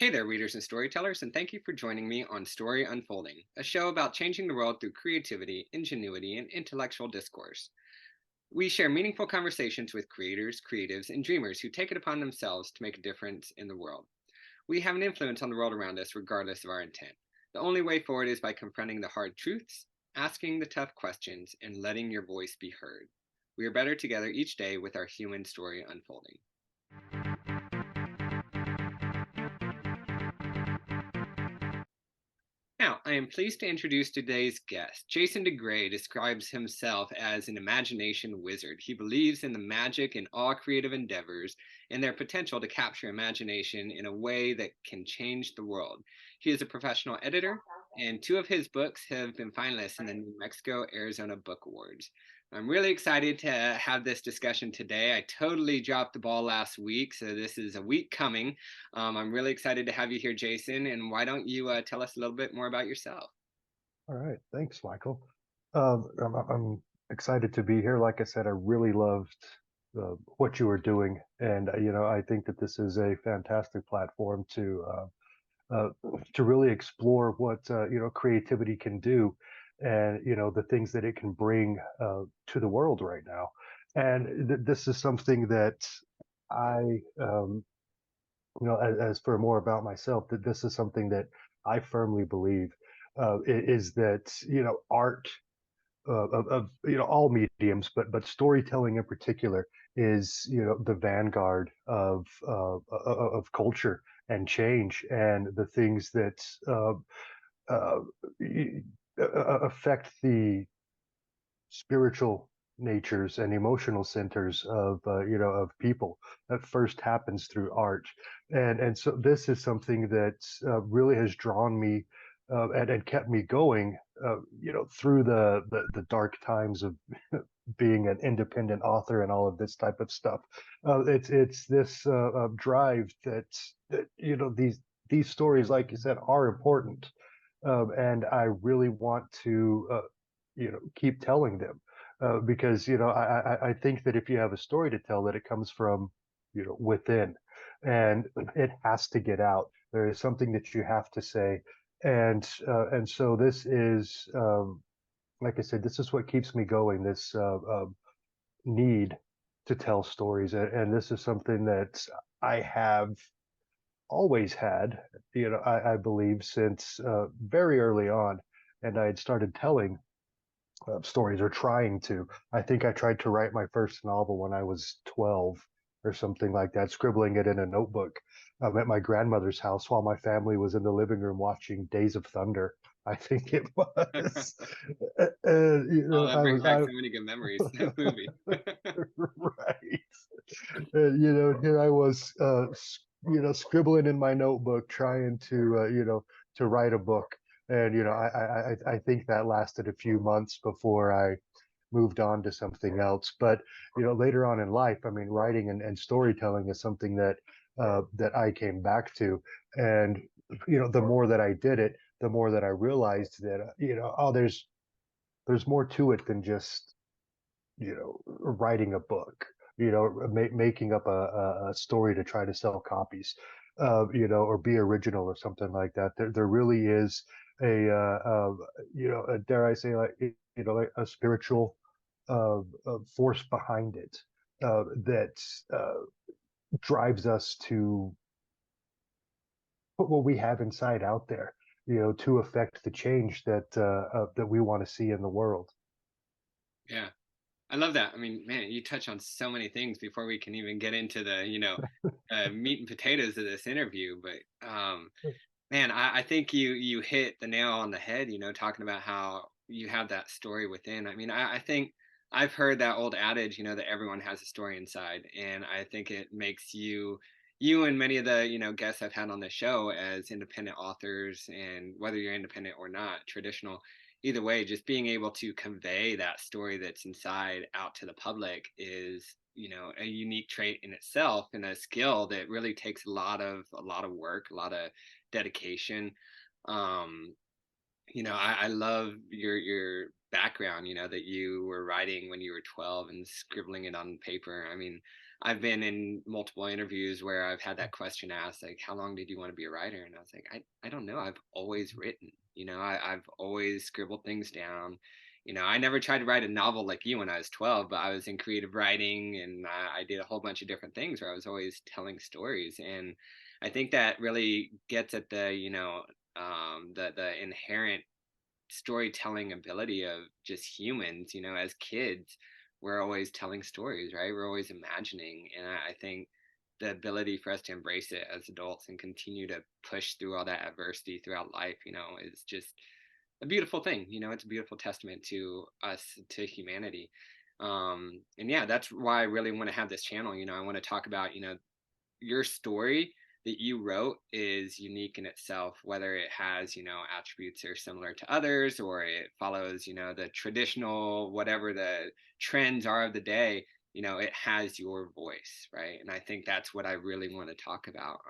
Hey there, readers and storytellers, and thank you for joining me on Story Unfolding, a show about changing the world through creativity, ingenuity, and intellectual discourse. We share meaningful conversations with creators, creatives, and dreamers who take it upon themselves to make a difference in the world. We have an influence on the world around us regardless of our intent. The only way forward is by confronting the hard truths, asking the tough questions, and letting your voice be heard. We are better together each day with our human story unfolding. Now, I am pleased to introduce today's guest. Jason DeGray describes himself as an imagination wizard. He believes in the magic in all creative endeavors and their potential to capture imagination in a way that can change the world. He is a professional editor, and two of his books have been finalists in the New Mexico Arizona Book Awards. I'm really excited to have this discussion today. I totally dropped the ball last week, so this is a week coming. I'm really excited to have you here, Jason. And why don't you tell us a little bit more about yourself? All right. Thanks, Michael. I'm excited to be here. Like I said, I really loved what you were doing. And, I think that this is a fantastic platform to really explore what, creativity can do and, the things that it can bring to the world right now. And this is something that I, as for more about myself, that this is something that I firmly believe is that, art of all mediums, but storytelling in particular is the vanguard of culture and change and the things that uh, y- affect the spiritual natures and emotional centers of people that first happens through art, and so this is something that really has drawn me and kept me going through the dark times of being an independent author and all of this type of stuff. It's this drive that these stories, like you said, are important, and I really want to keep telling them because I think that if you have a story to tell, that it comes from within, and it has to get out. There is something that you have to say, and so this is like I said, this is what keeps me going. This need to tell stories, and this is something that I have always had, I believe since very early on, and I had started telling stories or trying to. I think I tried to write my first novel when I was 12 or something like that, scribbling it in a notebook at my grandmother's house while my family was in the living room watching Days of Thunder. I think it was. Oh, that I brings was, back so many good memories. That movie. right. Here I was, scribbling in my notebook, trying to write a book. And, I think that lasted a few months before I moved on to something else. But, later on in life, I mean, writing and storytelling is something that I came back to. And, the more that I did it, the more that I realized that, oh, there's more to it than just writing a book, making up a story to try to sell copies, or be original or something like that. There really is dare I say, like, like a spiritual force behind it that drives us to put what we have inside out there, to affect the change that we want to see in the world. Yeah. I love that. I mean, man, you touch on so many things before we can even get into the, meat and potatoes of this interview. But man, I think you hit the nail on the head, talking about how you have that story within. I mean, I think I've heard that old adage, that everyone has a story inside. And I think it makes you and many of the, guests I've had on the show as independent authors, and whether you're independent or not, traditional, either way, just being able to convey that story that's inside out to the public is, a unique trait in itself and a skill that really takes a lot of work, a lot of dedication. Um, I love your background, that you were writing when you were 12 and scribbling it on paper. I mean, I've been in multiple interviews where I've had that question asked, like, how long did you want to be a writer? And I was like, I don't know. I've always written, I've always scribbled things down. I never tried to write a novel like you when I was 12, but I was in creative writing, and I did a whole bunch of different things where I was always telling stories. And I think that really gets at the inherent storytelling ability of just humans. As kids, we're always telling stories, right? We're always imagining. And I think the ability for us to embrace it as adults and continue to push through all that adversity throughout life, is just a beautiful thing. It's a beautiful testament to us, to humanity. And yeah, that's why I really want to have this channel. I want to talk about, your story that you wrote is unique in itself, whether it has, attributes that are similar to others, or it follows, the traditional, whatever the trends are of the day. It has your voice, right? And I think that's what I really want to talk about,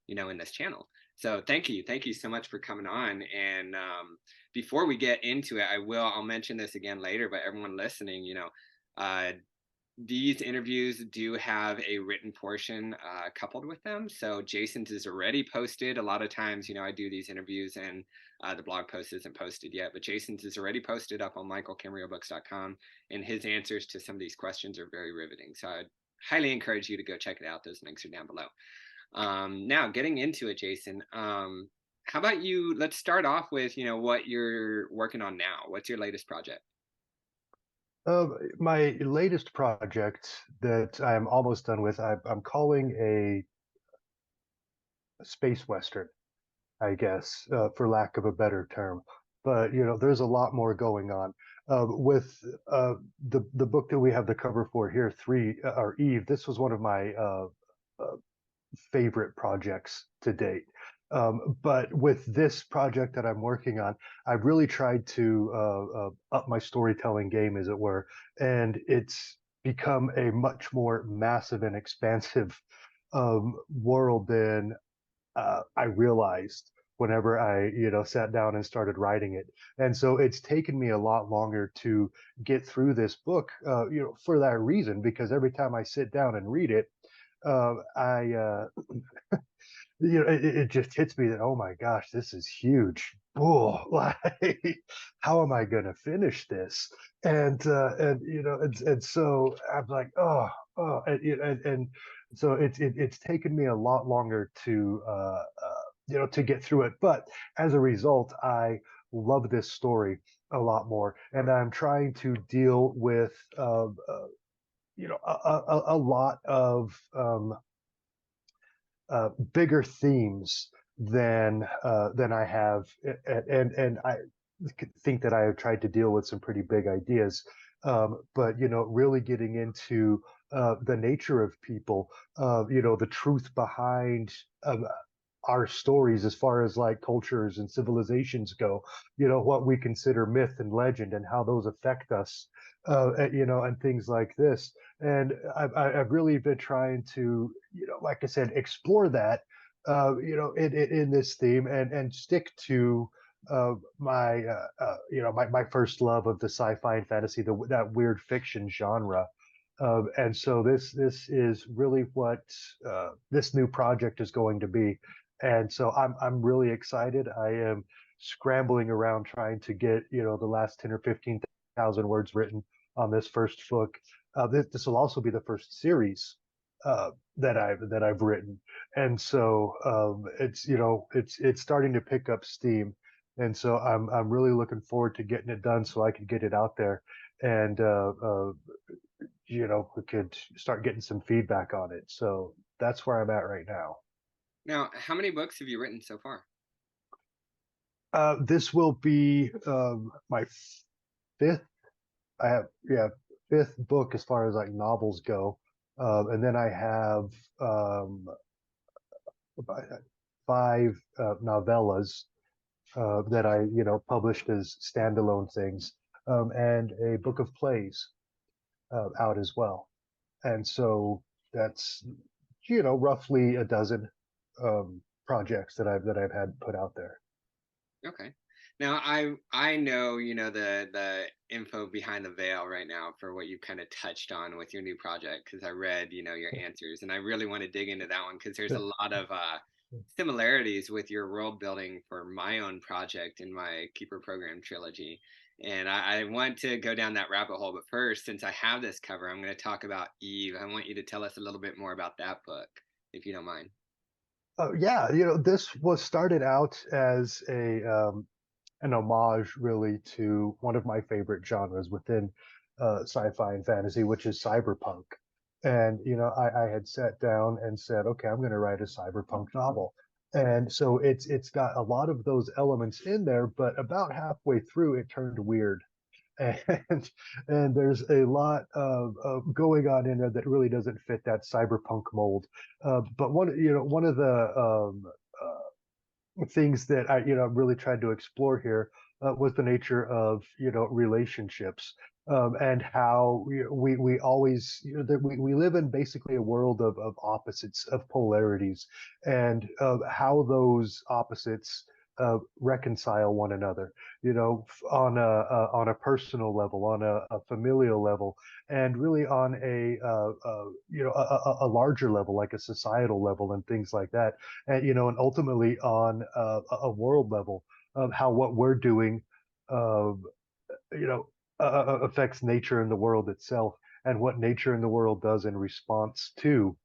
in this channel. So thank you so much for coming on. And before we get into it, I'll mention this again later, but everyone listening, uh, these interviews do have a written portion coupled with them. So Jason's is already posted. A lot of times, I do these interviews and the blog post isn't posted yet, but Jason's is already posted up on michaelcamarillo.books.com, and his answers to some of these questions are very riveting. So I'd highly encourage you to go check it out. Those links are down below. Now, getting into it, Jason, how about you? Let's start off with, what you're working on now. What's your latest project? My latest project that I'm almost done with, I'm calling a space western, I guess, for lack of a better term. But there's a lot more going on. With the book that we have the cover for here, three or Eve. This was one of my uh, favorite projects to date. But with this project that I'm working on, I've really tried to up my storytelling game, as it were, and it's become a much more massive and expansive world than I realized whenever I, sat down and started writing it. And so it's taken me a lot longer to get through this book, for that reason, because every time I sit down and read it, I it just hits me that, oh my gosh, this is huge. Oh, like, how am I going to finish this? And so I'm like, and so it's taken me a lot longer to to get through it. But as a result, I love this story a lot more, and I'm trying to deal with a lot of bigger themes than I have, and I think that I have tried to deal with some pretty big ideas. But really getting into the nature of people, the truth behind our stories as far as like cultures and civilizations go, what we consider myth and legend and how those affect us, and things like this. And I've really been trying to, like I said, explore that, in this theme, and stick to my first love of the sci-fi and fantasy, that weird fiction genre. And so this is really what this new project is going to be. And so I'm really excited. I am scrambling around trying to get, the last 10 or 15,000 words written on this first book. This will also be the first series that I've written, and so it's starting to pick up steam, and so I'm really looking forward to getting it done so I can get it out there, and we could start getting some feedback on it. So that's where I'm at right now. Now, how many books have you written so far? This will be my fifth. I have, yeah, fifth book as far as like novels go, and then I have five novellas that I published as standalone things, and a book of plays out as well. And so that's roughly a dozen projects that I've had put out there. Okay. Now I know, the info behind the veil right now for what you kind of touched on with your new project because I read, your answers, and I really want to dig into that one because there's a lot of similarities with your world building for my own project in my Keeper Program trilogy. And I want to go down that rabbit hole, but first, since I have this cover, I'm going to talk about Eve. I want you to tell us a little bit more about that book, if you don't mind. Yeah, this was started out as a an homage really to one of my favorite genres within sci-fi and fantasy, which is cyberpunk. And I had sat down and said, okay, I'm going to write a cyberpunk novel. And so it's got a lot of those elements in there, but about halfway through it turned weird. And there's a lot of going on in there that really doesn't fit that cyberpunk mold. But one of the things that I really tried to explore here was the nature of relationships, and how we always that we live in basically a world of opposites, of polarities, and how those opposites reconcile one another, on a personal level, on a familial level, and really on a larger level, like a societal level, and things like that, and and ultimately on a world level of how what we're doing, uh, affects nature and the world itself, and what nature and the world does in response to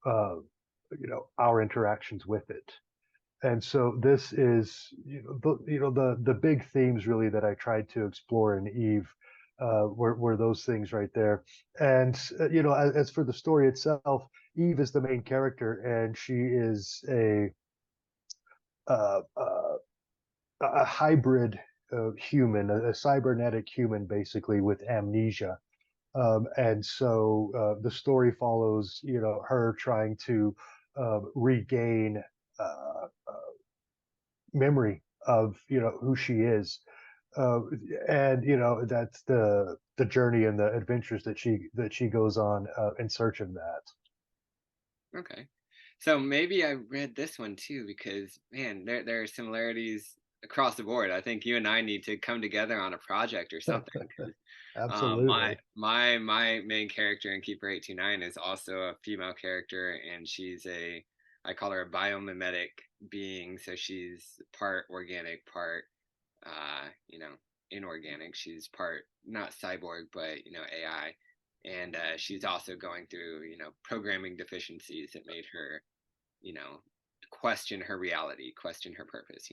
uh, our interactions with it. And so this is the big themes really that I tried to explore in Eve. Were those things right there. And as for the story itself, Eve is the main character, and she is uh, uh, a hybrid human, a cybernetic human, basically, with amnesia. And so the story follows, her trying to regain memory of, who she is. Uh, and that's the journey and the adventures that she goes on in search of that. Okay. So maybe I read this one too because man, there are similarities across the board. I think you and I need to come together on a project or something because Absolutely. my main character in Keeper 829 is also a female character, and I call her a biomimetic being. So she's part organic, part you know, inorganic. She's part not cyborg, but AI, and she's also going through programming deficiencies that made her you know question her reality, question her purpose.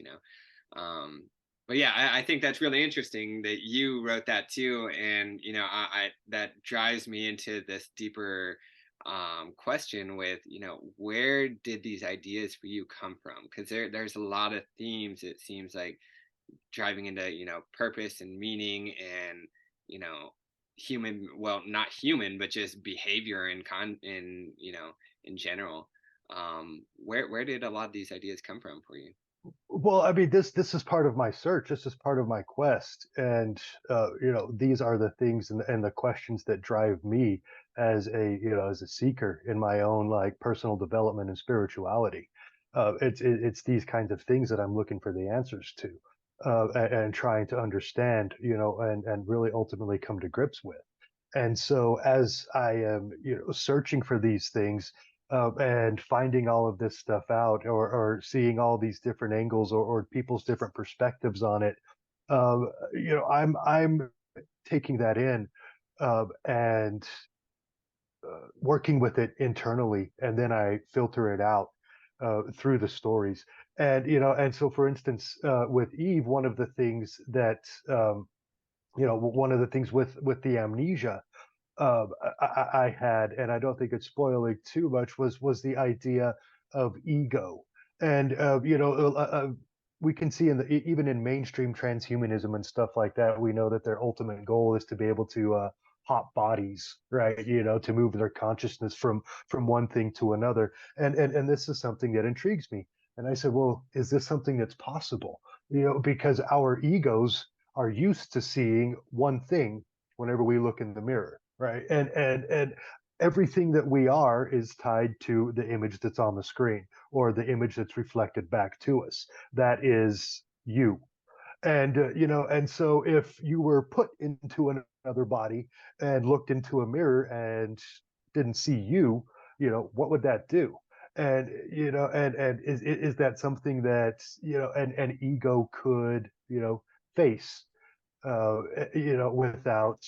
But yeah, I think that's really interesting that you wrote that too, and I that drives me into this deeper question with where did these ideas for you come from? Because there's a lot of themes it seems like driving into purpose and meaning and you know human, well, not human but just behavior and con in in general. Where did a lot of these ideas come from for you? Well, I mean, this is part of my search. This is part of my quest, and these are the things and the questions that drive me as a seeker in my own like personal development and spirituality. It's these kinds of things that I'm looking for the answers to, and trying to understand, and really ultimately come to grips with. And so, as I am, searching for these things, and finding all of this stuff out, or seeing all these different angles, or people's different perspectives on it, I'm taking that in, and working with it internally, and then I filter it out through the stories. And and so, for instance, with Eve, one of the things that one of the things with the amnesia, I had, and I don't think it's spoiling too much, was the idea of ego, and we can see even in mainstream transhumanism and stuff like that, we know that their ultimate goal is to be able to hop bodies, right? To move their consciousness from one thing to another, and this is something that intrigues me. And I said, well, is this something that's possible? Because our egos are used to seeing one thing whenever we look in the mirror, right? And everything that we are is tied to the image that's on the screen, or the image that's reflected back to us. That is you. And and so if you were put into another body and looked into a mirror and didn't see you, what would that do? And and is that something that an ego could face, without,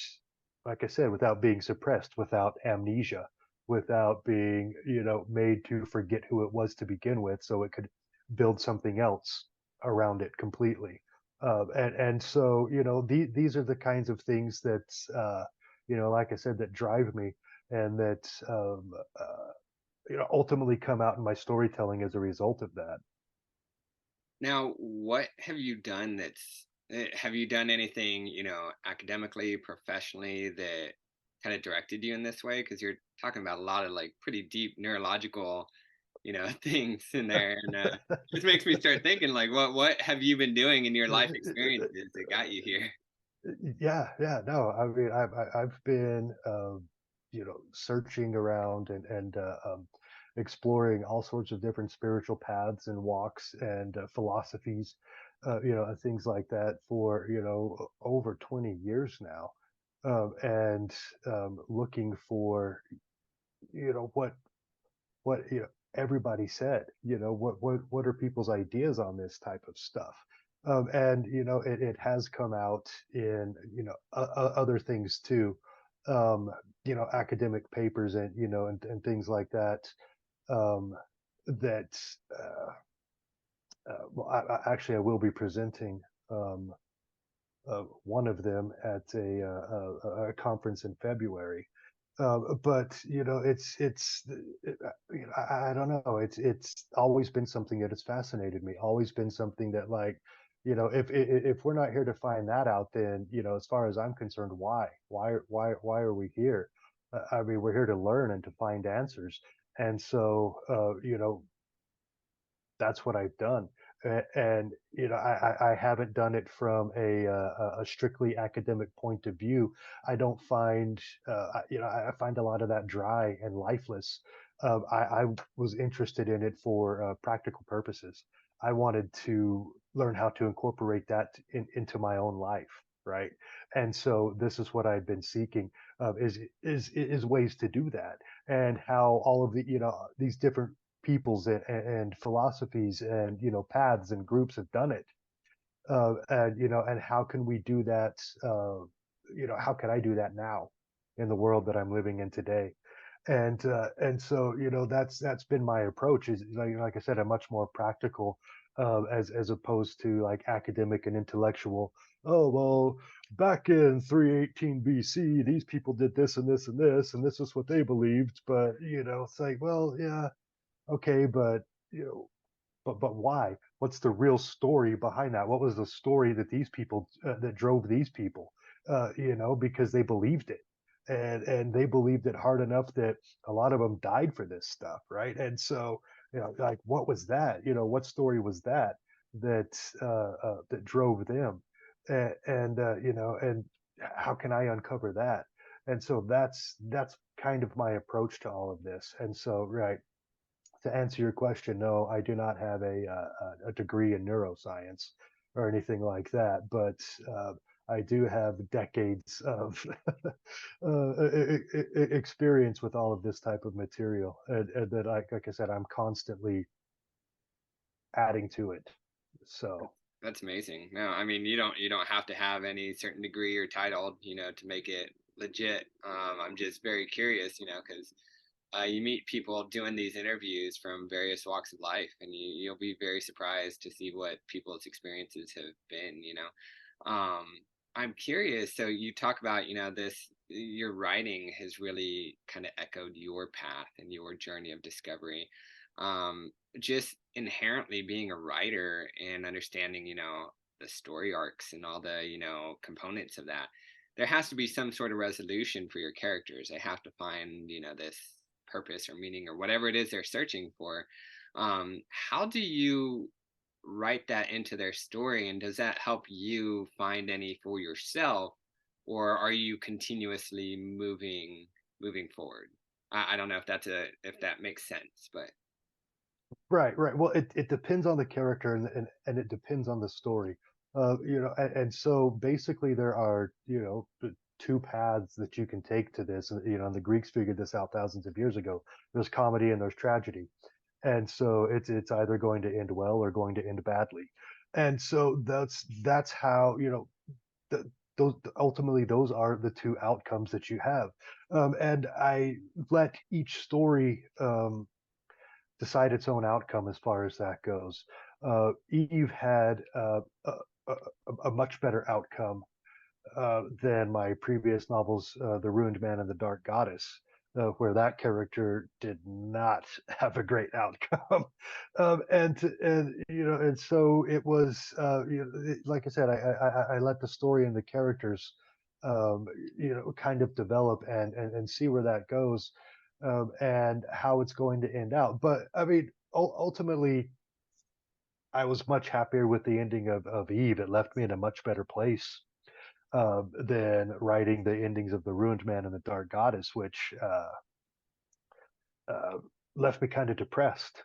like I said, without being suppressed, without amnesia, without being, made to forget who it was to begin with, so it could build something else around it completely. And so, these are the kinds of things that, like I said, that drive me, and that, ultimately come out in my storytelling as a result of that. Now, what have you done have you done anything, academically, professionally that kind of directed you in this way? Because you're talking about a lot of like pretty deep neurological, things in there. And just makes me start thinking like, what have you been doing in your life experiences that got you here? Yeah, yeah, no, I mean, I've been, searching around and exploring all sorts of different spiritual paths and walks and philosophies, and things like that for over 20 years now, and looking for what everybody said. What are people's ideas on this type of stuff? And it has come out in other things too, academic papers and and things like that. Um, that well, actually I will be presenting. One of them at a conference in February. But I don't know. It's always been something that has fascinated me. Always been something that, like, if we're not here to find that out, then as far as I'm concerned, why? Why are we here? I mean, we're here to learn and to find answers. And so, that's what I've done. And I haven't done it from a strictly academic point of view. I don't find I find a lot of that dry and lifeless. I was interested in it for practical purposes. I wanted to learn how to incorporate that into my own life, right? And so this is what I've been seeking, is ways to do that, and how all of the these different peoples and philosophies and paths and groups have done it, and and how can we do that, how can I do that now in the world that I'm living in today? And so that's been my approach, is like I said, a much more practical, as opposed to like academic and intellectual. Oh well, back in 318 BC these people did this and this and this, and this is what they believed. But it's like, well, yeah, okay, but but why? What's the real story behind that? What was the story that these people, that drove these people? Because they believed it, and they believed it hard enough that a lot of them died for this stuff, right? And so, like, what was that? What story was that that drove them? And how can I uncover that? And so that's kind of my approach to all of this. And so, right, to answer your question, no, I do not have a degree in neuroscience or anything like that, but I do have decades of experience with all of this type of material, and that, like I said, I'm constantly adding to it. So, That's amazing. No, I mean you don't have to have any certain degree or title, to make it legit. I'm just very curious, because you meet people doing these interviews from various walks of life, and you'll be very surprised to see what people's experiences have been. I'm curious. So you talk about, this your writing has really kind of echoed your path and your journey of discovery. Just inherently being a writer and understanding, the story arcs and all the, components of that, there has to be some sort of resolution for your characters. They have to find, this purpose or meaning or whatever it is they're searching for. How do you write that into their story, and does that help you find any for yourself, or are you continuously moving forward? I don't know if that makes sense, but right, right. Well, it depends on the character, and it depends on the story. And so basically there are, two paths that you can take to this. And the Greeks figured this out thousands of years ago. There's comedy and there's tragedy. And so it's either going to end well or going to end badly. And so that's how, the, those ultimately those are the two outcomes that you have. And I let each story decide its own outcome as far as that goes. Eve had a, a much better outcome than my previous novels, The Ruined Man and the Dark Goddess, where that character did not have a great outcome. And so it was, like I said, I let the story and the characters, kind of develop and see where that goes, and how it's going to end out. But I mean, ultimately, I was much happier with the ending of Eve. It left me in a much better place than writing the endings of The Ruined Man and the Dark Goddess, which uh, left me kind of depressed.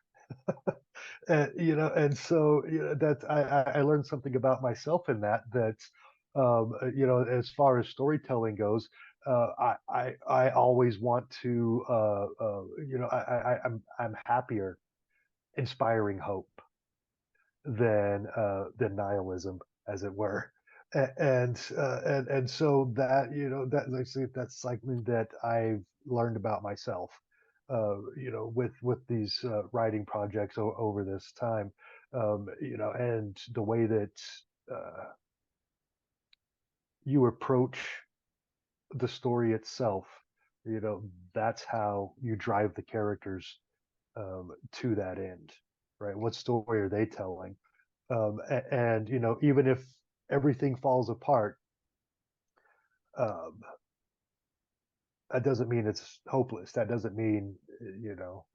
And so that I learned something about myself in that as far as storytelling goes, I always want to I'm happier inspiring hope than nihilism, as it were. And so that that's something that I've learned about myself, with these writing projects over this time, and the way that uh, you approach the story itself. That's how you drive the characters to that end, right? What story are they telling? And even if everything falls apart, um, that doesn't mean it's hopeless. That doesn't mean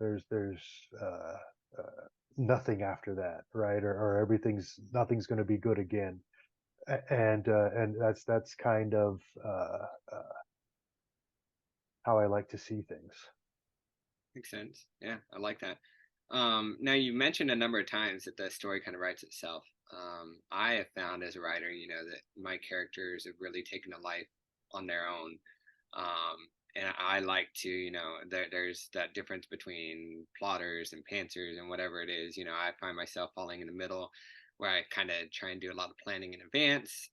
there's uh, uh, nothing after that, right? Or nothing's going to be good again. And that's kind of how I like to see things. Makes sense. Yeah, I like that. Now you mentioned a number of times that the story kind of writes itself. I have found as a writer, that my characters have really taken a life on their own. And I like to, there's that difference between plotters and pantsers and whatever it is. I find myself falling in the middle where I kind of try and do a lot of planning in advance,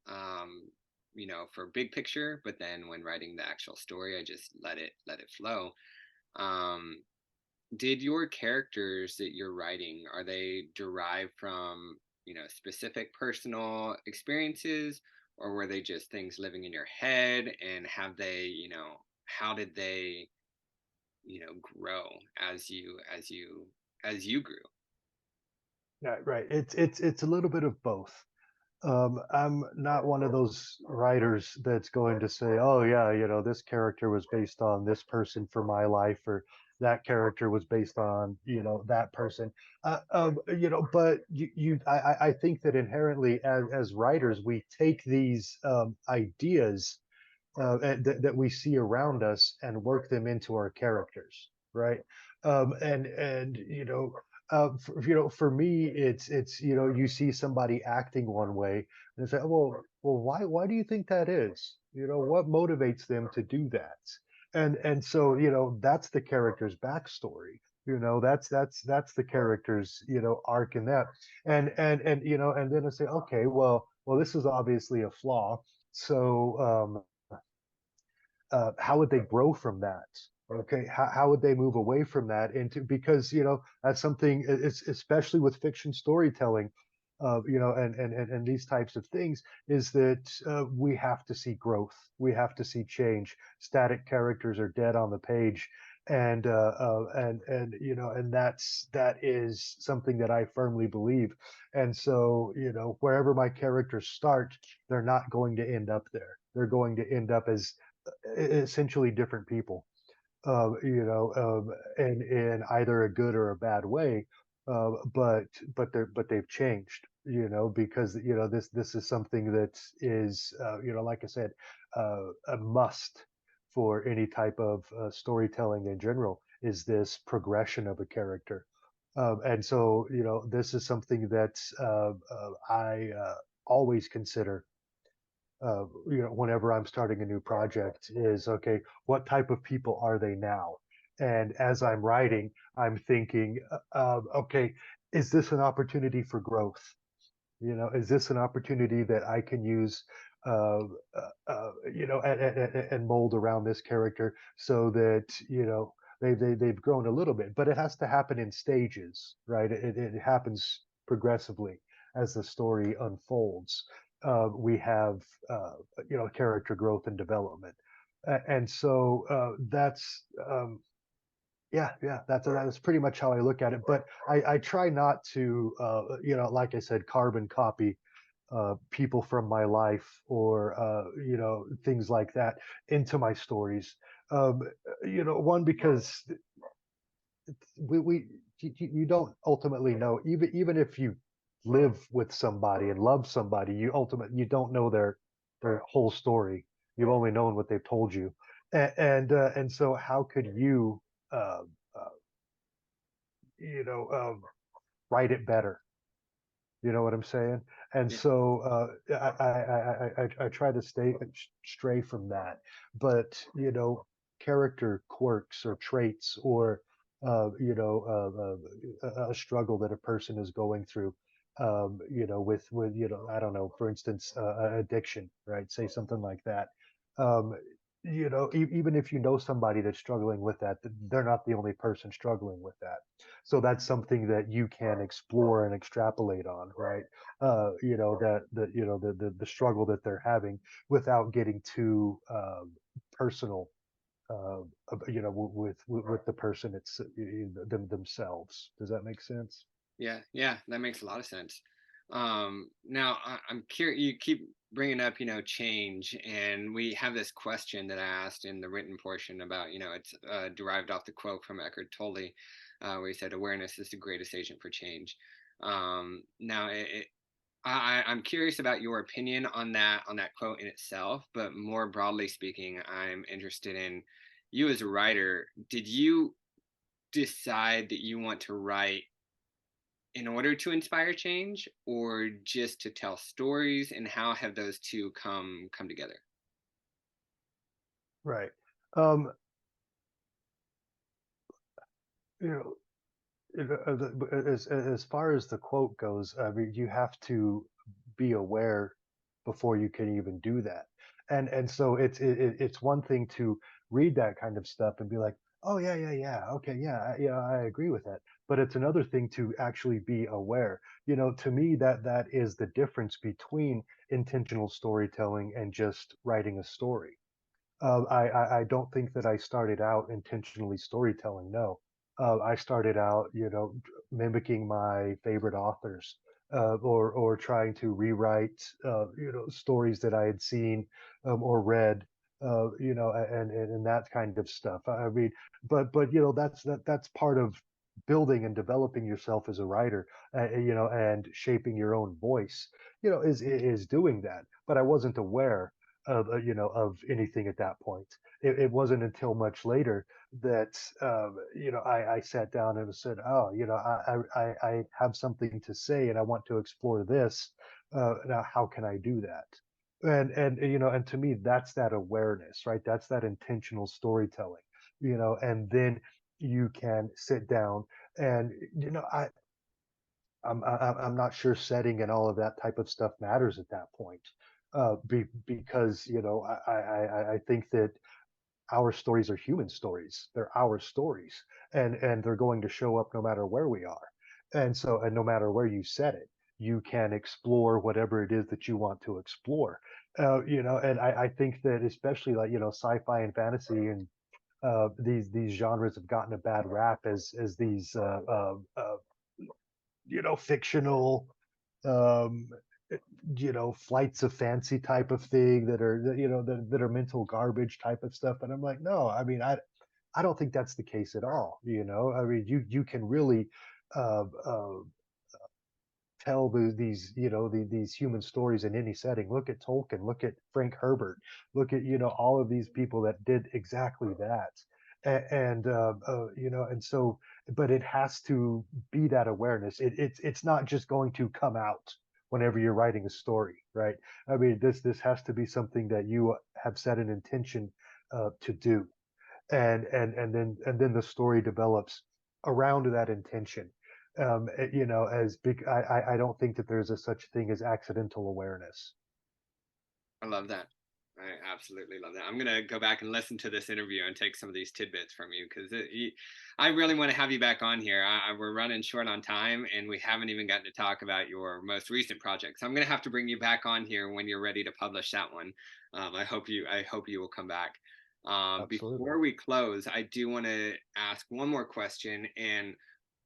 for big picture, but then when writing the actual story, I just let it flow. Um, did your characters that you're writing, are they derived from, specific personal experiences, or were they just things living in your head? And have they, how did they, grow as you grew? Yeah, right. It's a little bit of both. I'm not one of those writers that's going to say, "Oh yeah, this character was based on this person for my life," or that character was based on that person. But I think that inherently, as writers, we take these ideas that we see around us and work them into our characters, right? And for me, it's you see somebody acting one way and say, oh, well, why do you think that is? What motivates them to do that? And so that's the character's backstory. That's the character's arc in that. And then I say, okay, well, this is obviously a flaw. So how would they grow from that? Okay, how would they move away from that into, because that's something, it's especially with fiction storytelling, and these types of things, is that we have to see growth, we have to see change. Static characters are dead on the page, and that is something that I firmly believe. And so wherever my characters start, they're not going to end up there. They're going to end up as essentially different people, and in either a good or a bad way. But they've changed, because this is something that is, like I said, a must for any type of storytelling in general, is this progression of a character. And so this is something that I always consider, whenever I'm starting a new project is, okay, what type of people are they now? And as I'm writing, I'm thinking, okay, is this an opportunity for growth? Is this an opportunity that I can use, and mold around this character so that, they've grown a little bit, but it has to happen in stages, right? It happens progressively as the story unfolds. We have, character growth and development. And so that's pretty much how I look at it. But I try not to, like I said, carbon copy people from my life or things like that into my stories. Um, one because we you don't ultimately know, even if you live with somebody and love somebody, you don't know their whole story. You've only known what they've told you, and so how could you uh, uh, you know write it better? You know what I'm saying? And Yeah. so I try to stray from that. But character quirks or traits or a struggle that a person is going through. With I don't know, for instance, addiction, right? Say something like that. Um, even if you know somebody that's struggling with that, they're not the only person struggling with that. So that's something that you can explore and extrapolate on, right? The struggle that they're having without getting too personal, with the person, it's themselves. Does that make sense? Yeah, yeah, that makes a lot of sense. Now I'm curious. You keep bringing up, change, and we have this question that I asked in the written portion about, it's derived off the quote from Eckhart Tolle, where he said, "Awareness is the greatest agent for change." Now, I'm curious about your opinion on that quote in itself, but more broadly speaking, I'm interested in you as a writer. Did you decide that you want to write in order to inspire change or just to tell stories, and how have those two come together? Right. Um, you know, as far as the quote goes, I mean, you have to be aware before you can even do that. And so it's one thing to read that kind of stuff and be like, oh yeah, yeah, yeah, okay, yeah, yeah, I agree with that. But it's another thing to actually be aware. To me, that is the difference between intentional storytelling and just writing a story. I don't think that I started out intentionally storytelling. No, I started out, mimicking my favorite authors, or trying to rewrite, stories that I had seen, or read, and that kind of stuff. I mean, but that's part of building and developing yourself as a writer, and shaping your own voice. Is doing that. But I wasn't aware of anything at that point. It wasn't until much later that I sat down and said, oh, I have something to say and I want to explore this. Now, how can I do that? And to me, that's that awareness, right? That's that intentional storytelling. And then you can sit down and I'm not sure setting and all of that type of stuff matters at that point, because I think that our stories are human stories. They're our stories, and they're going to show up no matter where we are, and no matter where you set it, you can explore whatever it is that you want to explore. And I think that especially like sci-fi and fantasy and these genres have gotten a bad rap as these fictional, um, flights of fancy type of thing that are that are mental garbage type of stuff. And I'm like, no, I mean, I don't think that's the case at all. I mean, you can really uh, uh, tell these these human stories in any setting. Look at Tolkien, look at Frank Herbert, look at all of these people that did exactly that. And but it has to be that awareness. It's not just going to come out whenever you're writing a story, right? I mean, this has to be something that you have set an intention to do, and then the story develops around that intention. You know, as big, I don't think that there's a such thing as accidental awareness. I love that. I absolutely love that. I'm gonna go back and listen to this interview and take some of these tidbits from you because I really want to have you back on here. We're running short on time, and we haven't even gotten to talk about your most recent project. So I'm gonna have to bring you back on here when you're ready to publish that one. I hope you will come back. Absolutely. Before we close, I do want to ask one more question. And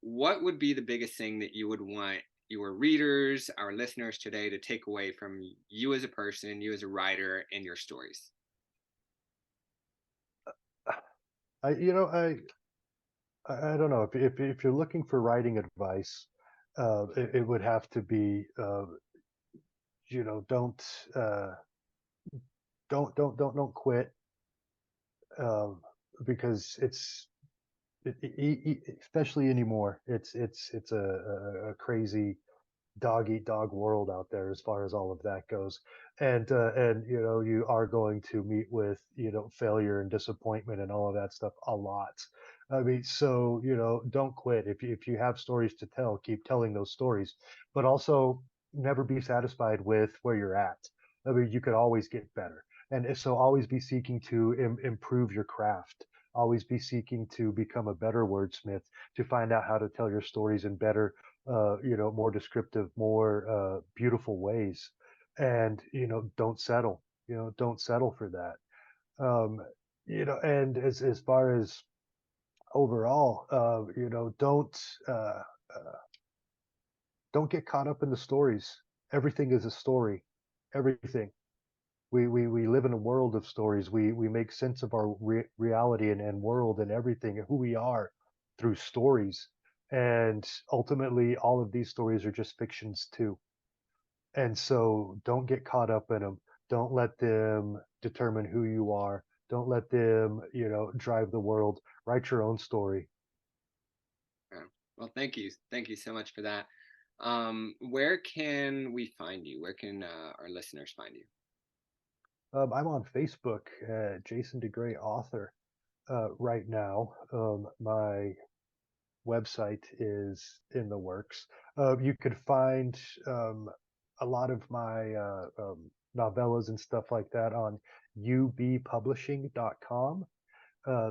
what would be the biggest thing that you would want your readers, our listeners today to take away from you as a person, you as a writer, and your stories? I, you know, I don't know if you're looking for writing advice, it would have to be, you know, uh, don't quit, um, because especially anymore, it's a crazy dog eat dog world out there as far as all of that goes. And you know, you are going to meet with, you know, failure and disappointment and all of that stuff a lot. I mean, so, you know, don't quit. If you have stories to tell, keep telling those stories, but also never be satisfied with where you're at. I mean, you could always get better, and so always be seeking to improve your craft. Always be seeking to become a better wordsmith, to find out how to tell your stories in better, you know, more descriptive, more beautiful ways. And, you know, don't settle. You know, don't settle for that. Um, you know, and as far as overall, you know, uh, don't get caught up in the stories. Everything is a story. Everything. We live in a world of stories. We make sense of our reality and world and everything and who we are through stories. And ultimately, all of these stories are just fictions too. And so don't get caught up in them. Don't let them determine who you are. Don't let them, you know, drive the world. Write your own story. Yeah. Well, thank you so much for that. Where can we find you? Where can our listeners find you? I'm on Facebook, Jason DeGray author, right now. My website is in the works. You could find a lot of my novellas and stuff like that on ubpublishing.com.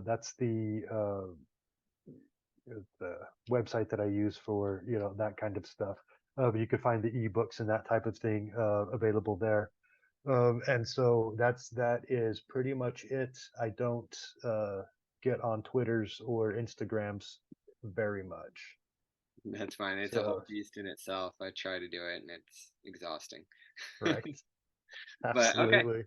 That's the website that I use for, you know, that kind of stuff. You could find the ebooks and that type of thing available there. And so that is pretty much it. I don't get on Twitters or Instagrams very much. That's fine. It's a whole So, beast in itself. I try to do it, and it's exhausting. right. But okay. Absolutely.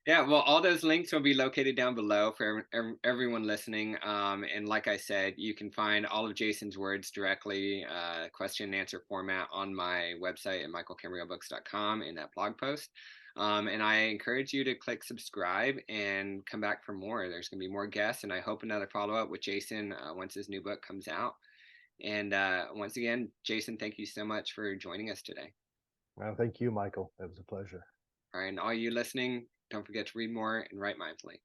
Yeah, well, all those links will be located down below for everyone listening. And like I said, you can find all of Jason's words directly, question and answer format on my website at michaelcamarillo.books.com in that blog post. And I encourage you to click subscribe and come back for more. There's going to be more guests, and I hope another follow up with Jason once his new book comes out. And once again, Jason, thank you so much for joining us today. Well, thank you, Michael. It was a pleasure. All right, and all you listening, don't forget to read more and write mindfully.